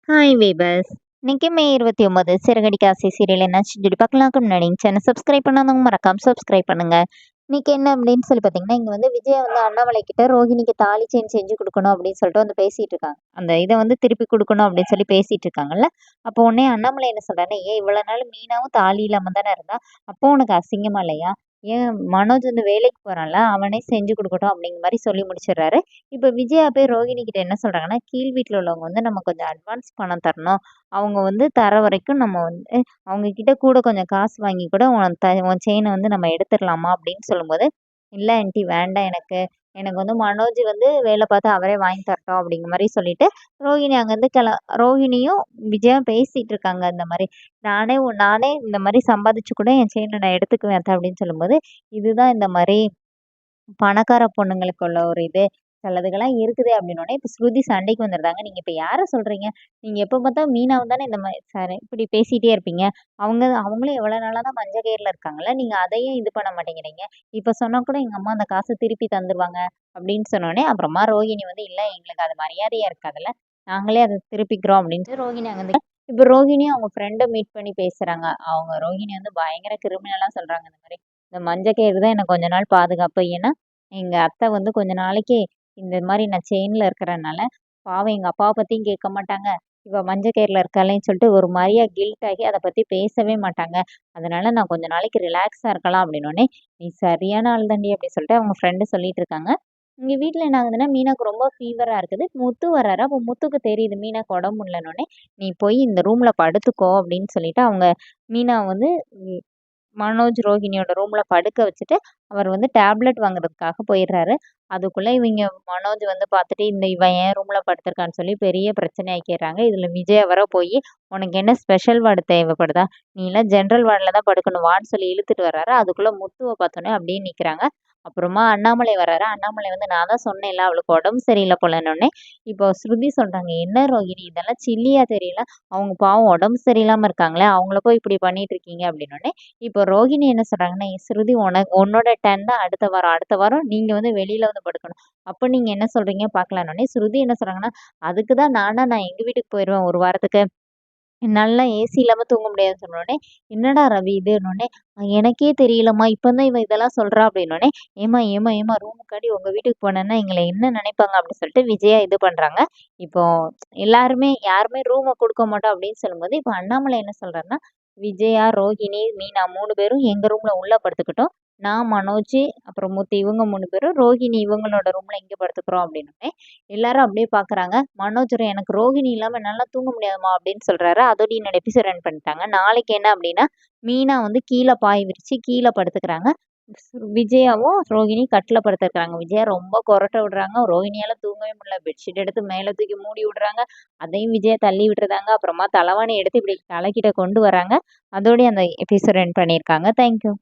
Hi வீபர்ஸ். இன்னைக்கு மே 29 சிறகடிக்க ஆசை serial என்னாச்சு சொல்லி பார்க்கலாம்க்கு முன்னாடி சேனல் சப்ஸ்கிரைப் பண்ணாதவங்க மறக்காம சப்ஸ்கிரைப் பண்ணுங்க. இன்னைக்கு என்ன அப்படின்னு சொல்லி பார்த்தீங்கன்னா, இங்க வந்து விஜயா வந்து அண்ணாமலை கிட்ட ரோஹிணிக்கு தாலி செயின் செஞ்சு கொடுக்கணும் அப்படின்னு சொல்லிட்டு வந்து பேசிட்டு இருக்காங்க. அந்த இதை வந்து திருப்பி கொடுக்கணும் அப்படின்னு சொல்லி பேசிட்டு இருக்காங்கல்ல. அப்போ உடனே அண்ணாமலை என்ன சொல்றாரு, ஏன் இவ்வளவு நாள் மீனாவும் தாலி இல்லாம தானே இருந்தா, அப்போ உனக்கு அசிங்கமா இல்லையா? ஏன் மனோஜ் வந்து வேலைக்கு போறான்ல, அவனே செஞ்சு கொடுக்கட்டும் அப்படிங்கிற மாதிரி சொல்லி முடிச்சிடுறாரு. இப்போ விஜயா போய் ரோகிணி கிட்ட என்ன சொல்றாங்கன்னா, கீழ் வீட்டில் உள்ளவங்க வந்து நம்ம கொஞ்சம் அட்வான்ஸ் பணம் தரணும். அவங்க வந்து தர வரைக்கும் நம்ம வந்து அவங்க கிட்ட கூட கொஞ்சம் காசு வாங்கி கூட உன் செயினை வந்து நம்ம எடுத்துடலாமா அப்படின்னு சொல்லும்போது, இல்லை ஆன்ட்டி வேண்டாம் எனக்கு. எனக்கு வந்து மனோஜ் வந்து வேலை பார்த்து அவரே வாங்கி தரட்டும் அப்படிங்கிற மாதிரி சொல்லிட்டு ரோஹிணி அங்கேருந்து ரோஹிணியும் விஜயா பேசிட்டு இருக்காங்க. இந்த மாதிரி நானே இந்த மாதிரி சம்பாதிச்சு கூட என் செயினை நான் எடுத்துக்குவேன் அத்தை அப்படின்னு சொல்லும்போது, இதுதான் இந்த மாதிரி பணக்கார பொண்ணுங்களுக்கு உள்ள ஒரு இது. சிலதுகெல்லாம் இருக்குது அப்படின்னோடனே இப்போ ஸ்ருதி சண்டைக்கு வந்துடுறாங்க. நீங்க இப்ப யார சொல்றீங்க? நீங்க எப்ப பார்த்தா மீனாவ தானே இந்த மாதிரி சாரி இப்படி பேசிட்டே இருப்பீங்க. அவங்களும் எவ்வளவு நாளா தான் மஞ்ச கயிறுல இருக்காங்கல்ல. நீங்க அதையும் இது பண்ண மாட்டேங்கிறீங்க. இப்ப சொன்னா கூட எங்க அம்மா அந்த காசை திருப்பி தந்துருவாங்க அப்படின்னு சொன்னோடனே அப்புறமா ரோகிணி வந்து இல்ல எங்களுக்கு அது மரியாதையா இருக்காதுல்ல. நாங்களே அதை திருப்பிக்கிறோம் அப்படின்ட்டு ரோகிணி அங்க இப்ப ரோஹிணியும் அவங்க ஃப்ரெண்டை மீட் பண்ணி பேசுறாங்க. அவங்க ரோஹிணி வந்து பயங்கர கிரிமினலா சொல்றாங்க இந்த மாதிரி. இந்த மஞ்ச கயிறு தான் எனக்கு கொஞ்ச நாள் பாதுகாப்பு. ஏன்னா எங்க அத்தை வந்து கொஞ்ச நாளைக்கு இந்த மாதிரி நான் செயின்ல இருக்கிறனால பாவம் எங்க அப்பாவை பத்தியும் கேட்க மாட்டாங்க. இவ மஞ்ச கயிறுல இருக்காளேன்னு சொல்லிட்டு ஒரு மாதிரியா கில்ட் ஆகி அதை பத்தி பேசவே மாட்டாங்க. அதனால நான் கொஞ்ச நாளைக்கு ரிலாக்ஸா இருக்கலாம் அப்படின்னோடனே, நீ சரியான ஆள் தாண்டி அப்படின்னு சொல்லிட்டு அவங்க ஃப்ரெண்டு சொல்லிட்டு இருக்காங்க. இங்க வீட்ல என்ன ஆகுதுன்னா, மீனாக்கு ரொம்ப ஃபீவரா இருக்குது. முத்து வர்றாரு. அப்போ முத்துக்கு தெரியுது மீனாக்கு உடம்பு முடியலன்னோனே, நீ போய் இந்த ரூம்ல படுத்துக்கோ அப்படின்னு சொல்லிட்டு அவங்க மீனா வந்து மனோஜ் ரோஹிணியோட ரூம்ல படுக்க வச்சுட்டு அவர் வந்து டேப்லெட் வாங்குறதுக்காக போயிடுறாரு. அதுக்குள்ள இவங்க மனோஜ் வந்து பார்த்துட்டு இவன் ஏன் ரூம்ல படுத்திருக்கான்னு சொல்லி பெரிய பிரச்சனை ஆக்கிடுறாங்க. இதுல விஜய் வர போய் உனக்கு என்ன ஸ்பெஷல் வார்டு தேவைப்படுதா? நீ எல்லாம் ஜென்ரல் வார்டில் தான் படுக்கணும் வான்னு சொல்லி இழுத்துட்டு வர்றாரு. அதுக்குள்ள முத்துவை பார்த்தோன்னே அப்படியே நிக்கிறாங்க. அப்புறமா அண்ணாமலை வர்றாரு. அண்ணாமலை வந்து நான் தான் சொன்னேன்ல அவளுக்கு உடம்பு சரியில்லை போலன்னொடனே இப்போ ஸ்ருதி சொல்றாங்க, என்ன ரோகிணி இதெல்லாம் சில்லியா தெரியல. அவங்க பாவம் உடம்பு சரியில்லாம இருக்காங்களே அவங்கள போய் இப்படி பண்ணிட்டு இருக்கீங்க அப்படின்னோடனே இப்போ ரோகிணி என்ன சொல்றாங்கன்னா, ஸ்ருதி உன்னோட டர்ன் தான் அடுத்த வாரம் நீங்க வந்து வெளியில வந்து படுக்கணும். அப்ப நீங்க என்ன சொல்றீங்க பார்க்கலான்னோனே, ஸ்ருதி என்ன சொல்றாங்கன்னா, அதுக்கு தான் நான் எங்க வீட்டுக்கு போயிருவேன் 1 வாரத்துக்கு. என்னாலலாம் ஏசி இல்லாம தூங்க முடியாதுன்னு சொன்னோனே, என்னடா ரவி இதுன்னோனே, எனக்கே தெரியலம்மா இப்பதான் இவ இதெல்லாம் சொல்றா அப்படின்னோனே, ஏம்மா ரூமுக்காடி உங்க வீட்டுக்கு போனேன்னா எங்களை என்ன நினைப்பாங்க அப்படின்னு சொல்லிட்டு விஜயா இது பண்றாங்க. இப்போ யாருமே ரூம குடுக்க மாட்டோம் அப்படின்னு சொல்லும்போது, இப்போ அண்ணாமலை என்ன சொல்றாருன்னா, விஜயா, ரோஹிணி, மீனா 3 பேரும் எங்க ரூம்ல உள்ள படுத்துக்கட்டும். நான், மனோஜ், அப்புறம் மூர்த்தி இவங்க 3 பேரும் ரோஹிணி இவங்களோட ரூம்ல இங்க படுத்துக்கிறோம் அப்படின்னோனே, எல்லாரும் அப்படியே பாக்குறாங்க. மனோஜ் எனக்கு ரோஹிணி இல்லாம என்னால தூங்க முடியாதும்மா அப்படின்னு சொல்றாரு. அதோட என்னோட எபிசோட் ரன் பண்ணிட்டாங்க. நாளைக்கு என்ன அப்படின்னா, மீனா வந்து கீழே பாய் விரிச்சு கீழே படுத்துக்கிறாங்க. விஜயாவும் ரோஹிணி கட்டில படுத்துருக்காங்க. விஜயா ரொம்ப கொரட்டை விடுறாங்க. ரோஹிணியால தூங்கவே முடியல. பெட்ஷீட் எடுத்து மேல தூக்கி மூடி விடுறாங்க. அதையும் விஜயா தள்ளி விட்டுறாங்க. அப்புறமா தலவாணி எடுத்து இப்படி தலைக்கிட்ட கொண்டு வராங்க. அதோடய அந்த எபிசோட் ரன் பண்ணியிருக்காங்க. தேங்க்யூ.